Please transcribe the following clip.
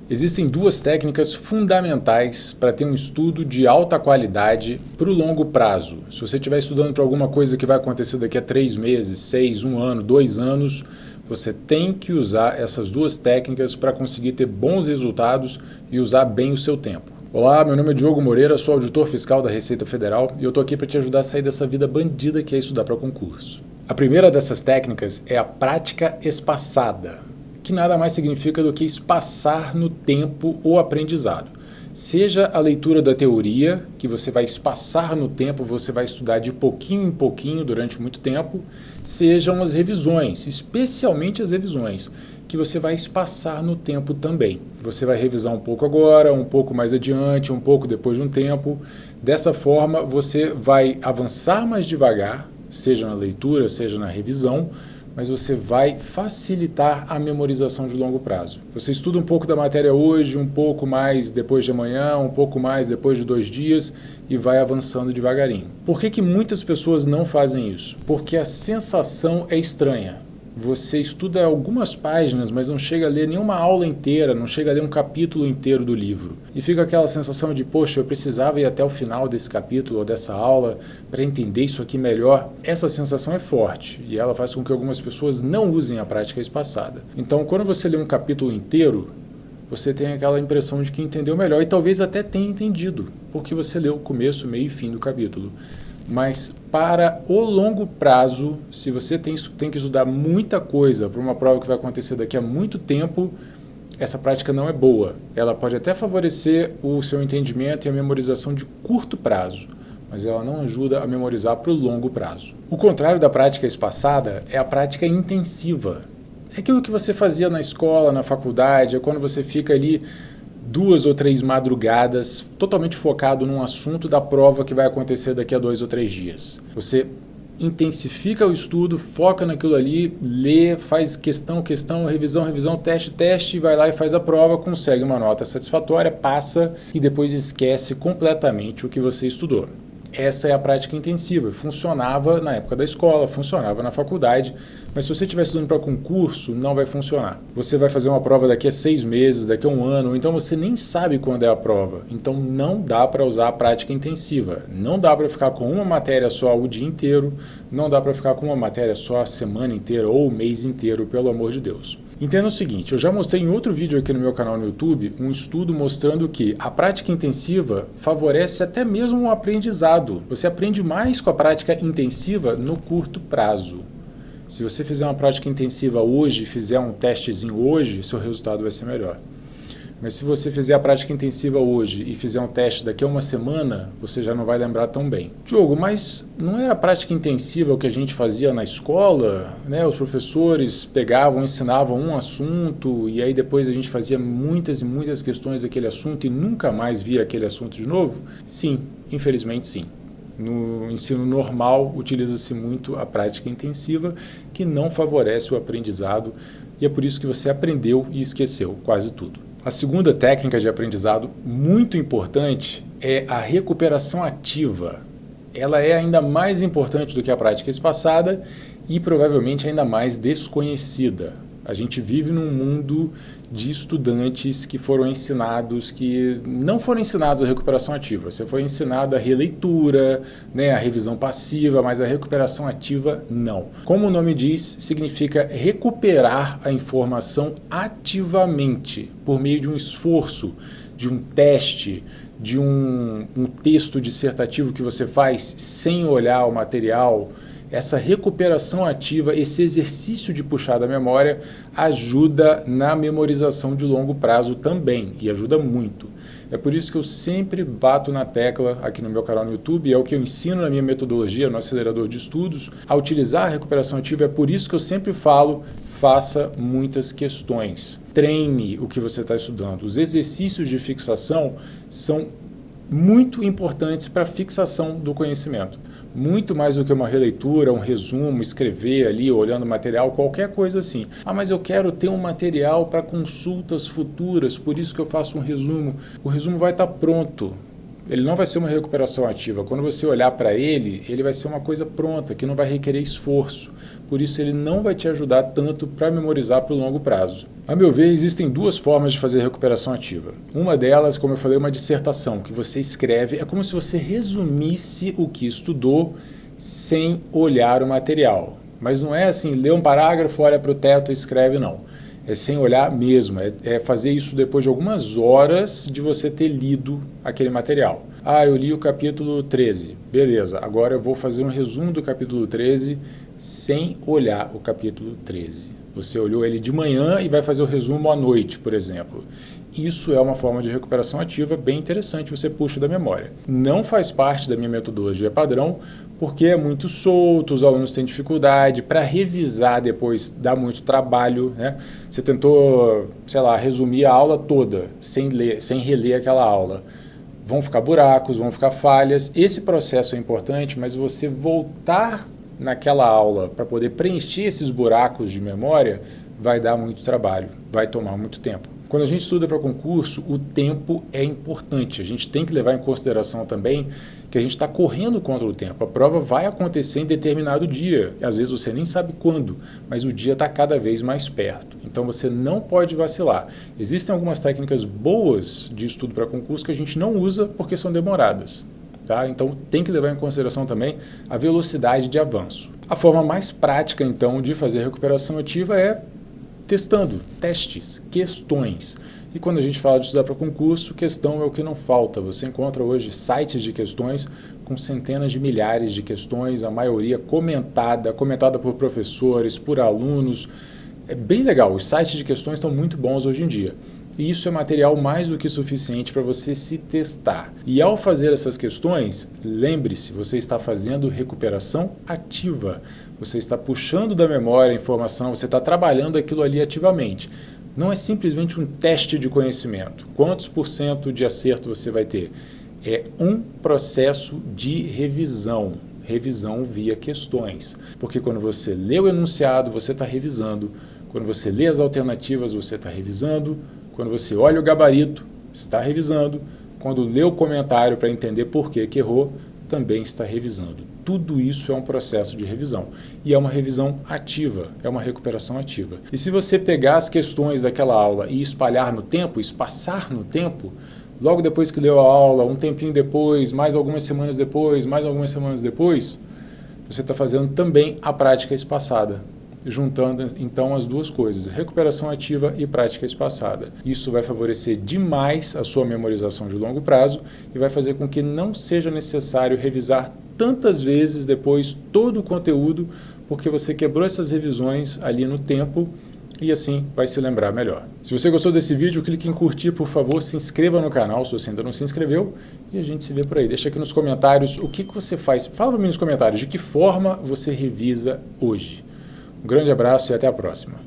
Existem duas técnicas fundamentais para ter um estudo de alta qualidade para o longo prazo. Se você estiver estudando para alguma coisa que vai acontecer daqui a 3 meses, 6, 1 ano, 2 anos, você tem que usar essas duas técnicas para conseguir ter bons resultados e usar bem o seu tempo. Olá, meu nome é Diogo Moreira, sou auditor fiscal da Receita Federal e eu estou aqui para te ajudar a sair dessa vida bandida que é estudar para concurso. A primeira dessas técnicas é a prática espaçada, que nada mais significa do que espaçar no tempo o aprendizado. Seja a leitura da teoria, que você vai espaçar no tempo, você vai estudar de pouquinho em pouquinho durante muito tempo, sejam as revisões, especialmente as revisões, que você vai espaçar no tempo também. Você vai revisar um pouco agora, um pouco mais adiante, um pouco depois de um tempo. Dessa forma, você vai avançar mais devagar, seja na leitura, seja na revisão, mas você vai facilitar a memorização de longo prazo. Você estuda um pouco da matéria hoje, um pouco mais depois de amanhã, um pouco mais depois de 2 dias e vai avançando devagarinho. Por que muitas pessoas não fazem isso? Porque a sensação é estranha. Você estuda algumas páginas, mas não chega a ler nenhuma aula inteira, não chega a ler um capítulo inteiro do livro. E fica aquela sensação de, poxa, eu precisava ir até o final desse capítulo ou dessa aula para entender isso aqui melhor. Essa sensação é forte e ela faz com que algumas pessoas não usem a prática espaçada. Então, quando você lê um capítulo inteiro, você tem aquela impressão de que entendeu melhor e talvez até tenha entendido, porque você leu o começo, meio e fim do capítulo. Mas para o longo prazo, se você tem que estudar muita coisa para uma prova que vai acontecer daqui a muito tempo, essa prática não é boa. Ela pode até favorecer o seu entendimento e a memorização de curto prazo, mas ela não ajuda a memorizar para o longo prazo. O contrário da prática espaçada é a prática intensiva. É aquilo que você fazia na escola, na faculdade, é quando você fica ali 2 ou 3 madrugadas, totalmente focado num assunto da prova que vai acontecer daqui a 2 ou 3 dias. Você intensifica o estudo, foca naquilo ali, lê, faz questão, revisão, teste, vai lá e faz a prova, consegue uma nota satisfatória, passa e depois esquece completamente o que você estudou. Essa é a prática intensiva. Funcionava na época da escola, funcionava na faculdade, mas se você estiver estudando para concurso, não vai funcionar. Você vai fazer uma prova daqui a 6 meses, daqui a 1 ano, então você nem sabe quando é a prova. Então não dá para usar a prática intensiva. Não dá para ficar com uma matéria só o dia inteiro, não dá para ficar com uma matéria só a semana inteira ou o mês inteiro, pelo amor de Deus. Entenda o seguinte, eu já mostrei em outro vídeo aqui no meu canal no YouTube um estudo mostrando que a prática intensiva favorece até mesmo o aprendizado. Você aprende mais com a prática intensiva no curto prazo. Se você fizer uma prática intensiva hoje, fizer um testezinho hoje, seu resultado vai ser melhor. Mas se você fizer a prática intensiva hoje e fizer um teste daqui a 1 semana, você já não vai lembrar tão bem. Diogo, mas não era a prática intensiva o que a gente fazia na escola? Né? Os professores pegavam, ensinavam um assunto e aí depois a gente fazia muitas e muitas questões daquele assunto e nunca mais via aquele assunto de novo? Sim, infelizmente sim. No ensino normal, utiliza-se muito a prática intensiva, que não favorece o aprendizado e é por isso que você aprendeu e esqueceu quase tudo. A segunda técnica de aprendizado muito importante é a recuperação ativa. Ela é ainda mais importante do que a prática espaçada e provavelmente ainda mais desconhecida. A gente vive num mundo de estudantes que foram ensinados, que não foram ensinados a recuperação ativa. Você foi ensinado a releitura, né, a revisão passiva, mas a recuperação ativa não. Como o nome diz, significa recuperar a informação ativamente, por meio de um esforço, de um teste, de um texto dissertativo que você faz sem olhar o material. Essa recuperação ativa, esse exercício de puxar da memória ajuda na memorização de longo prazo também e ajuda muito. É por isso que eu sempre bato na tecla aqui no meu canal no YouTube, é o que eu ensino na minha metodologia, no acelerador de estudos, a utilizar a recuperação ativa. É por isso que eu sempre falo, faça muitas questões, treine o que você está estudando. Os exercícios de fixação são muito importantes para a fixação do conhecimento. Muito mais do que uma releitura, um resumo, escrever ali, olhando o material, qualquer coisa assim. Ah, mas eu quero ter um material para consultas futuras, por isso que eu faço um resumo. O resumo vai estar pronto. Ele não vai ser uma recuperação ativa. Quando você olhar para ele, ele vai ser uma coisa pronta, que não vai requerer esforço. por isso ele não vai te ajudar tanto para memorizar para o longo prazo. A meu ver, existem duas formas de fazer recuperação ativa. Uma delas, como eu falei, é uma dissertação, que você escreve, é como se você resumisse o que estudou sem olhar o material. Mas não é assim, lê um parágrafo, olha para o teto e escreve, não. É sem olhar mesmo, é fazer isso depois de algumas horas de você ter lido aquele material. Ah, eu li o capítulo 13, beleza, agora eu vou fazer um resumo do capítulo 13 sem olhar o capítulo 13. Você olhou ele de manhã e vai fazer o resumo à noite, por exemplo. Isso é uma forma de recuperação ativa bem interessante, você puxa da memória. Não faz parte da minha metodologia padrão, porque é muito solto, os alunos têm dificuldade, para revisar depois dá muito trabalho, né? Você tentou, sei lá, resumir a aula toda, sem reler aquela aula. Vão ficar buracos, vão ficar falhas. Esse processo é importante, mas você voltar naquela aula para poder preencher esses buracos de memória vai dar muito trabalho, vai tomar muito tempo. Quando a gente estuda para concurso, o tempo é importante. A gente tem que levar em consideração também que a gente está correndo contra o tempo. A prova vai acontecer em determinado dia. Às vezes você nem sabe quando, mas o dia está cada vez mais perto. Então você não pode vacilar. Existem algumas técnicas boas de estudo para concurso que a gente não usa porque são demoradas. Tá? Então tem que levar em consideração também a velocidade de avanço. A forma mais prática, então, de fazer recuperação ativa é testando, testes, questões. E quando a gente fala de estudar para concurso, questão é o que não falta. Você encontra hoje sites de questões com centenas de milhares de questões, a maioria comentada por professores, por alunos. É bem legal, os sites de questões estão muito bons hoje em dia. E isso é material mais do que suficiente para você se testar. E ao fazer essas questões, lembre-se, você está fazendo recuperação ativa. Você está puxando da memória a informação, você está trabalhando aquilo ali ativamente. Não é simplesmente um teste de conhecimento. Quantos % de acerto você vai ter? É um processo de revisão. Revisão via questões. Porque quando você lê o enunciado, você está revisando. Quando você lê as alternativas, você está revisando. Quando você olha o gabarito, está revisando. Quando lê o comentário para entender por que errou, também está revisando. Tudo isso é um processo de revisão. E é uma revisão ativa, é uma recuperação ativa. E se você pegar as questões daquela aula e espalhar no tempo, espaçar no tempo, logo depois que leu a aula, um tempinho depois, mais algumas semanas depois, você está fazendo também a prática espaçada. Juntando então as duas coisas, recuperação ativa e prática espaçada. Isso vai favorecer demais a sua memorização de longo prazo e vai fazer com que não seja necessário revisar tantas vezes depois todo o conteúdo, porque você quebrou essas revisões ali no tempo e assim vai se lembrar melhor. Se você gostou desse vídeo, clique em curtir, por favor, se inscreva no canal se você ainda não se inscreveu e a gente se vê por aí. Deixa aqui nos comentários o que você faz. Fala para mim nos comentários de que forma você revisa hoje. Um grande abraço e até a próxima.